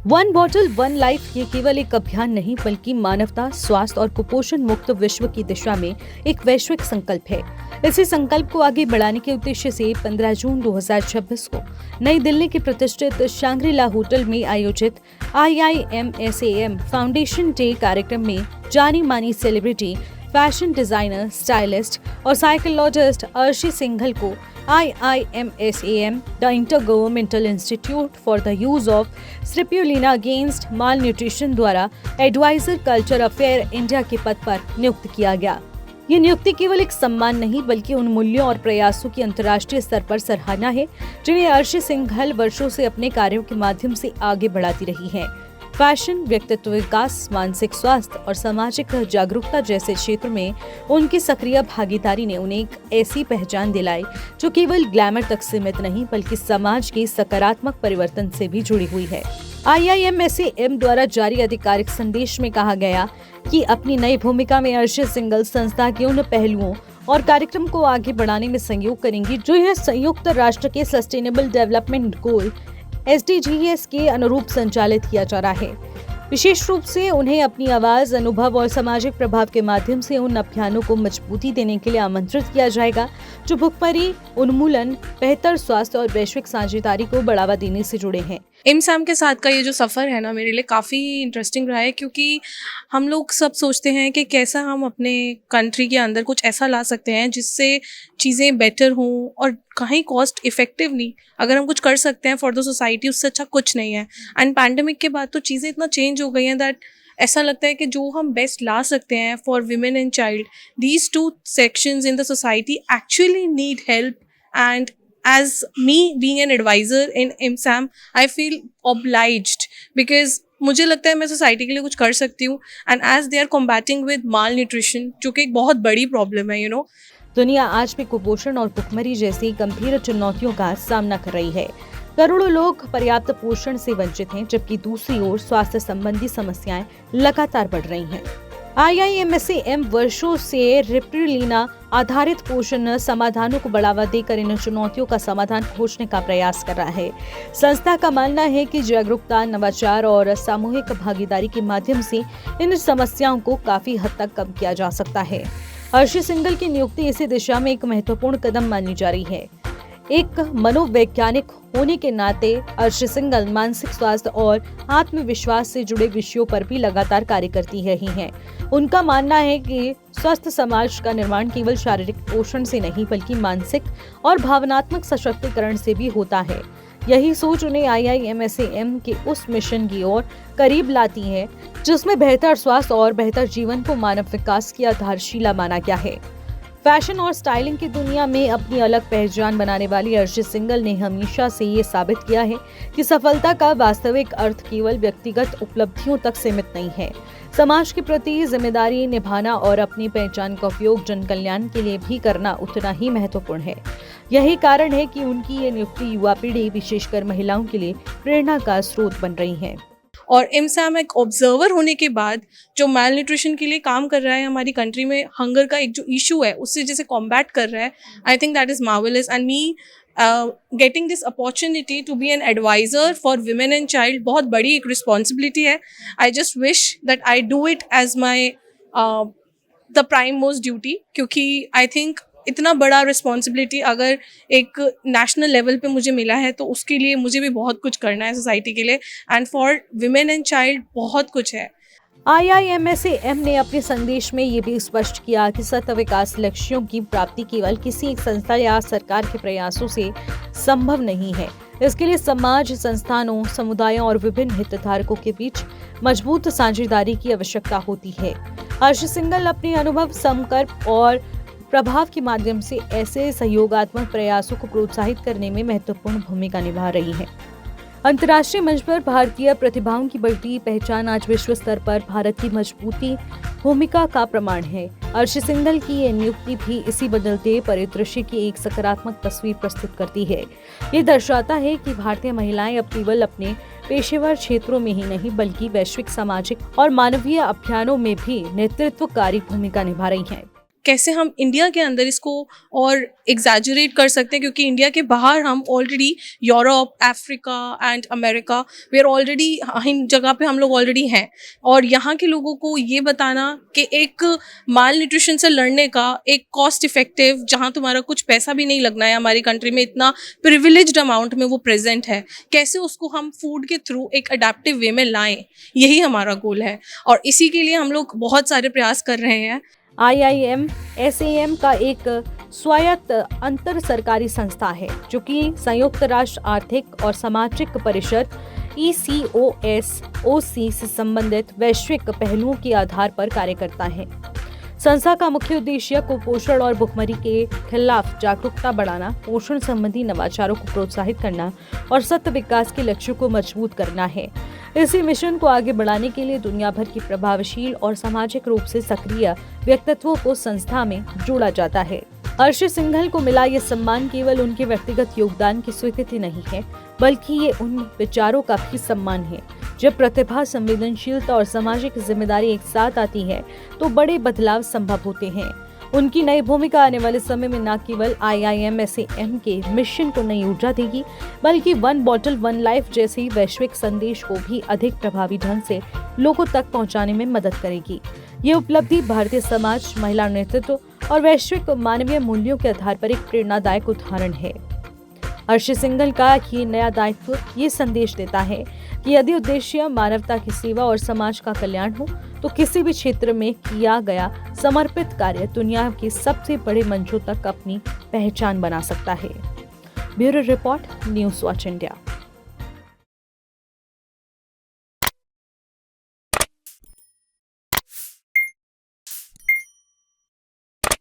One bottle one life ये केवल एक अभियान नहीं बल्कि मानवता, स्वास्थ्य और कुपोषण मुक्त विश्व की दिशा में एक वैश्विक संकल्प है। इसी संकल्प को आगे बढ़ाने के उद्देश्य से 15 जून 2026 को नई दिल्ली के प्रतिष्ठित शांग्री-ला होटल में आयोजित IIMSAM फाउंडेशन डे कार्यक्रम में जानी मानी सेलिब्रिटी, फैशन डिजाइनर, स्टाइलिस्ट और साइकोलॉजिस्ट अर्शी सिंघल को IIMSAM, the Intergovernmental Institute for the Use of Spirulina Against Malnutrition द्वारा एडवाइजर कल्चर अफेयर इंडिया के पद पर नियुक्त किया गया। ये नियुक्ति केवल एक सम्मान नहीं बल्कि उन मूल्यों और प्रयासों की अंतर्राष्ट्रीय स्तर पर सराहना है जिन्हें अर्शी सिंघल वर्षों से अपने कार्यों के माध्यम से आगे बढ़ाती रही है। फैशन, व्यक्तित्व विकास, मानसिक स्वास्थ्य और सामाजिक जागरूकता जैसे क्षेत्र में उनकी सक्रिय भागीदारी ने उन्हें एक ऐसी पहचान दिलाई जो केवल ग्लैमर तक सीमित नहीं बल्कि समाज के सकारात्मक परिवर्तन से भी जुड़ी हुई है। IIMSAM द्वारा जारी आधिकारिक संदेश में कहा गया कि अपनी नई भूमिका में अर्शी सिंघल संस्था के उन पहलुओं और कार्यक्रम को आगे बढ़ाने में सहयोग करेंगी जो यह संयुक्त राष्ट्र के सस्टेनेबल डेवलपमेंट गोल SDGs के अनुरूप संचालित किया जा रहा है। विशेष रूप से उन्हें अपनी आवाज, अनुभव और सामाजिक प्रभाव के माध्यम से उन अभियानों को मजबूती देने के लिए आमंत्रित किया जाएगा जो भुखमरी उन्मूलन, बेहतर स्वास्थ्य और वैश्विक साझेदारी को बढ़ावा देने से जुड़े हैं। इमसैम के साथ का ये जो सफ़र है ना मेरे लिए काफ़ी इंटरेस्टिंग रहा है क्योंकि हम लोग सब सोचते हैं कि कैसा हम अपने कंट्री के अंदर कुछ ऐसा ला सकते हैं जिससे चीज़ें बेटर हों और कहीं कॉस्ट इफ़ेक्टिव नहीं। अगर हम कुछ कर सकते हैं फॉर द सोसाइटी उससे अच्छा कुछ नहीं है। एंड पैंडमिक के बाद तो चीज़ें इतना चेंज हो गई हैं दैट ऐसा लगता है कि जो हम बेस्ट ला सकते हैं for women and child, these two sections in the society actually need help. And as me being an advisor in IMSAM, I feel obliged because मुझे लगता है मैं सोसाइटी के लिए कुछ कर सकती हूँ। And as they are combating with malnutrition जो कि एक बहुत बड़ी प्रॉब्लम है दुनिया आज भी कुपोषण और भुखमरी जैसी गंभीर चुनौतियों का सामना कर रही है। करोड़ों लोग पर्याप्त पोषण से वंचित हैं जबकि दूसरी ओर स्वास्थ्य संबंधी समस्याएं लगातार बढ़ रही हैं। IIMSAM वर्षों से स्पिरुलिना आधारित पोषण समाधानों को बढ़ावा देकर इन चुनौतियों का समाधान खोजने का प्रयास कर रहा है। संस्था का मानना है कि जागरूकता, नवाचार और सामूहिक भागीदारी के माध्यम से इन समस्याओं को काफी हद तक कम किया जा सकता है। अर्शी सिंघल की नियुक्ति इसी दिशा में एक महत्वपूर्ण कदम मानी जा रही है। एक मनोवैज्ञानिक होने के नाते अर्शी सिंघल मानसिक स्वास्थ्य और आत्मविश्वास से जुड़े विषयों पर भी लगातार कार्य करती रही हैं। उनका मानना है कि स्वस्थ समाज का निर्माण केवल शारीरिक पोषण से नहीं बल्कि मानसिक और भावनात्मक सशक्तिकरण से भी होता है। यही सोच उन्हें IIMSAM के उस मिशन की ओर करीब लाती है जिसमें बेहतर स्वास्थ्य और बेहतर जीवन को मानव विकास की आधारशिला माना गया है। फैशन और स्टाइलिंग की दुनिया में अपनी अलग पहचान बनाने वाली अर्शी सिंघल ने हमेशा से ये साबित किया है कि सफलता का वास्तविक अर्थ केवल व्यक्तिगत उपलब्धियों तक सीमित नहीं है। समाज के प्रति जिम्मेदारी निभाना और अपनी पहचान का उपयोग जन कल्याण के लिए भी करना उतना ही महत्वपूर्ण है। यही कारण है कि उनकी ये नियुक्ति युवा पीढ़ी, विशेषकर महिलाओं के लिए प्रेरणा का स्रोत बन रही है। और IMSAM एक ऑब्जर्वर होने के बाद जो माल न्यूट्रिशन के लिए काम कर रहा है, हमारी कंट्री में हंगर का एक जो इशू है उससे जैसे कॉम्बैट कर रहा है, I think that is marvelous. And me getting this opportunity to be an advisor for women and child बहुत बड़ी एक रिस्पॉन्सिबिलिटी है। I just wish that I do it as my the prime most duty क्योंकि I think इतना बड़ा responsibility अगर एक national level पे मुझे मिला है तो उसके लिए मुझे भी बहुत कुछ करना है सोसाइटी के लिए। And for women and child बहुत कुछ है। IIMSAM ने अपने संदेश में ये भी स्पष्ट किया कि सतत विकास लक्ष्यों की प्राप्ति केवल किसी एक संस्था या सरकार के प्रयासों से संभव नहीं है। इसके लिए समाज, संस्थानों, समुदायों और विभिन्न हितधारकों के बीच मजबूत साझेदारी की आवश्यकता होती है। अर्शी सिंघल अपने अनुभव, संकल्प और प्रभाव के माध्यम से ऐसे सहयोगात्मक प्रयासों को प्रोत्साहित करने में महत्वपूर्ण भूमिका निभा रही हैं। अंतर्राष्ट्रीय मंच पर भारतीय प्रतिभाओं की बढ़ती पहचान आज विश्व स्तर पर भारत की मजबूती भूमिका का प्रमाण है। अर्शी सिंघल की ये नियुक्ति भी इसी बदलते परिदृश्य की एक सकारात्मक तस्वीर प्रस्तुत करती है। ये दर्शाता है कि भारतीय महिलाएं अब केवल अपने पेशेवर क्षेत्रों में ही नहीं बल्कि वैश्विक, सामाजिक और मानवीय अभियानों में भी नेतृत्वकारी भूमिका निभा रही हैं। कैसे हम इंडिया के अंदर इसको और एग्जैजरेट कर सकते हैं, क्योंकि इंडिया के बाहर हम already Europe, Africa and America, we are already, इन जगह पे हम लोग ऑलरेडी हैं। और यहाँ के लोगों को ये बताना कि एक माल न्यूट्रिशन से लड़ने का एक कॉस्ट इफेक्टिव, जहाँ तुम्हारा कुछ पैसा भी नहीं लगना है, हमारी कंट्री में इतना प्रिविलेज्ड अमाउंट में वो प्रेजेंट है, कैसे उसको हम फूड के थ्रू एक अडेप्टिव वे में लाएं, यही हमारा गोल है। और इसी के लिए हम लोग बहुत सारे प्रयास कर रहे हैं। IIM SAM का एक स्वायत्त अंतर सरकारी संस्था है जो कि संयुक्त राष्ट्र आर्थिक और सामाजिक परिषद ECOSOC से संबंधित वैश्विक पहलुओं के आधार पर कार्य करता है। संस्था का मुख्य उद्देश्य कुपोषण और भुखमरी के खिलाफ जागरूकता बढ़ाना, पोषण संबंधी नवाचारों को प्रोत्साहित करना और सतत विकास के लक्ष्यों को मजबूत करना है। इसी मिशन को आगे बढ़ाने के लिए दुनिया भर की प्रभावशील और सामाजिक रूप से सक्रिय व्यक्तित्वों को संस्था में जोड़ा जाता है। अर्शी सिंघल को मिला ये सम्मान केवल उनके व्यक्तिगत योगदान की स्वीकृति नहीं है, बल्कि ये उन विचारों का भी सम्मान है। जब प्रतिभा, संवेदनशीलता और सामाजिक जिम्मेदारी एक साथ आती है तो बड़े बदलाव संभव होते हैं। उनकी नई भूमिका आने वाले समय में न केवल IIM SAM के मिशन को नई ऊर्जा देगी, बल्कि वन बॉटल वन लाइफ जैसे वैश्विक संदेश को भी अधिक प्रभावी ढंग से लोगों तक पहुंचाने में मदद करेगी। ये उपलब्धि भारतीय समाज, महिला नेतृत्व और वैश्विक मानवीय मूल्यों के आधार पर एक प्रेरणादायक उदाहरण है। अर्शी सिंघल का ये नया दायित्व ये संदेश देता है कि यदि उद्देश्य मानवता की सेवा और समाज का कल्याण हो तो किसी भी क्षेत्र में किया गया समर्पित कार्य दुनिया के सबसे बड़े मंचों तक अपनी पहचान बना सकता है। Bureau report, news watch India.